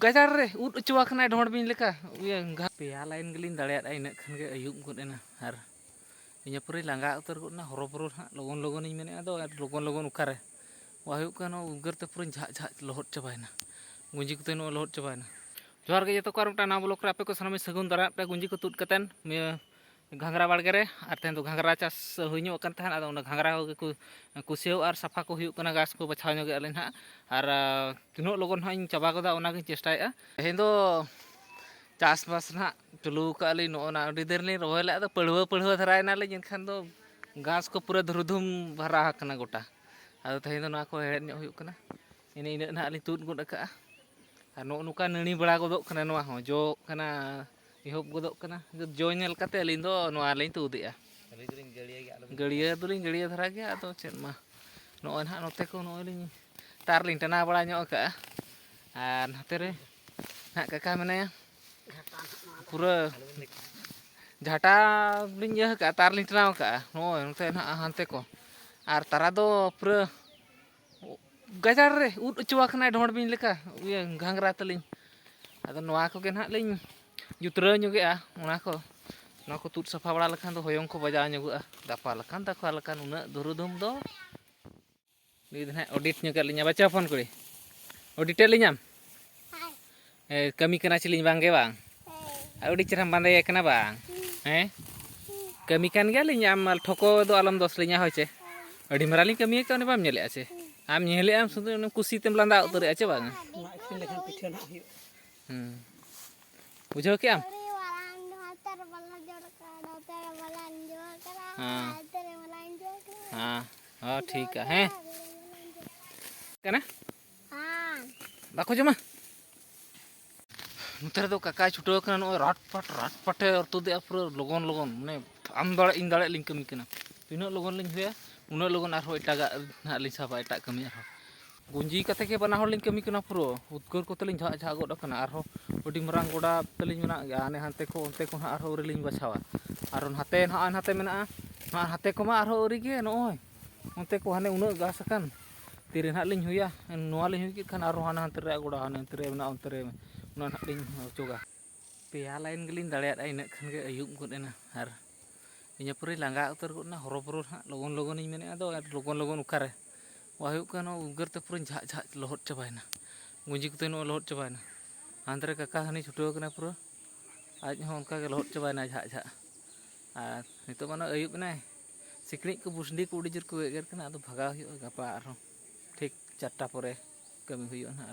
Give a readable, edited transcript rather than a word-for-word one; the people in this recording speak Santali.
gajar re ud ucuak kena dhor bin leka pea lain gelin dalet ina khan ge ayub god ena ar inya puri langga utar god na horoboro logon logon ᱤᱧ ᱢᱮᱱᱮ ᱟᱫᱚ logon logon ukare wahyu kan ugar te puri jha jha lohot chabaina gunji ko teno lohot chabaina johar ge jeto ko ar na blok re ape ko sanami sagun darat pe gunji ko tut katen Ghaghara बाड़गे रे और तेन तो घाघरा चाष हुई तहन आदो घाघरा को कुसियो और सफा को हुई घास को बछाव नगे अलिन हाँ और तीनों लगन हाँ चाबा गदा ओना चेष्टाया तेहन दो चाषबास ना चलू काली नोना अड़ी देर ली रोहे ले पड़ुआ पड़ुआ धरायना ले एनखान दो घास को पूरा धुरुधुम भरा हकना गोटा आदो तेहन दो ना को हेड़ ᱧᱚᱜ हुई कना इने इने ना अलिन तुद गुड का और नुका नणी बड़ा गोदोग कना नोआ हो जो कना इहब गोदोग कना जो नेल कते अलिन दो नोआ लिन तुदिया गड़िया दुलिन गड़िया धरा गया आदो चेद मा नोय ना नोते को नोय लिन तार लिन टना बड़ा ᱧᱚᱜ का और नते रे ना काका मेनाया पूरा झाटा लिन यह का तार लिन टनाव का नोय नोते ना हानते को और तारा दो पूरा gajar re ud ucuak kena dhor bin leka Ghaghara तलिन आदो नोआ को गे ना लिन जुतरा ñogea ओना को तुद सफा बड़ा लखान दो होयong को बजा ñogआ दापा लखान उना धुरुधुम दो नी ना ऑडिट ñogआ लिन बच्चा फोन करी ऑडिट लिन कमी कना चिलिन बांगे बांग अड़ी चरम बांधे कना बांग हैं कमी कान गया लिन आम ठोको दो आलम दोस लिन होचे अड़ी मरा लिन कमी के बाम नेले आछे आम नेले आम सुदु कुसी तेम लांदा उतरे आछे बांग बुझो के आम हाँ हाँ ठीक है हैं कना बाको जमा नुतर दो काका छुटो कना नो राट पटे और तो दे पूरा लगन लगन माने आम दाड़े इन दाड़े लिंग कमी कना तीनो लगन लिंग हुया उना लगन आरो एटागा ना लिंग साबा एटा कमी आरो गुंजी कते के बना हर लिंग कमी कना पूरा उद्गर को तलिंग झा झा गोड कना आरो ओडी मरांग गोडा तलिंग मेना आने हानते को ना आरो ओरी लिंग बछावा आरो हाते मेना ना हाते को मा आरो ओरी गे नोय ओनते को हाने उना गास कन तीरे ना लिंग हुया नोआ लिंग हुई खान आरो हाना हानते रे गोडा हाने हानते रे मेना ओनते रे उना ना लिंग चोगा पेया लाइन गेलिन दाड़े इन खान गे अयुब गोद एना आर इnya puri langga utar गोद ना हरोबरो लगन लगन ᱤᱧ ᱢᱮᱱᱮ ᱟᱫᱚ लगन लगन उकारे वाहु कन उगर ते पूरा झा झा लोहट चबायना गुंजी को तेनो लोहट चबायना आंतरे काका हनी छुटो कना पूरा आज हो उनका के लोहट चबायना झा झा और नितो माना अयुब ना सिकड़ी को बुसडी को उड़ी जर को एगर कना आदो भगा हुई गपा आरो ठीक 4टा परे कमी हुई ना।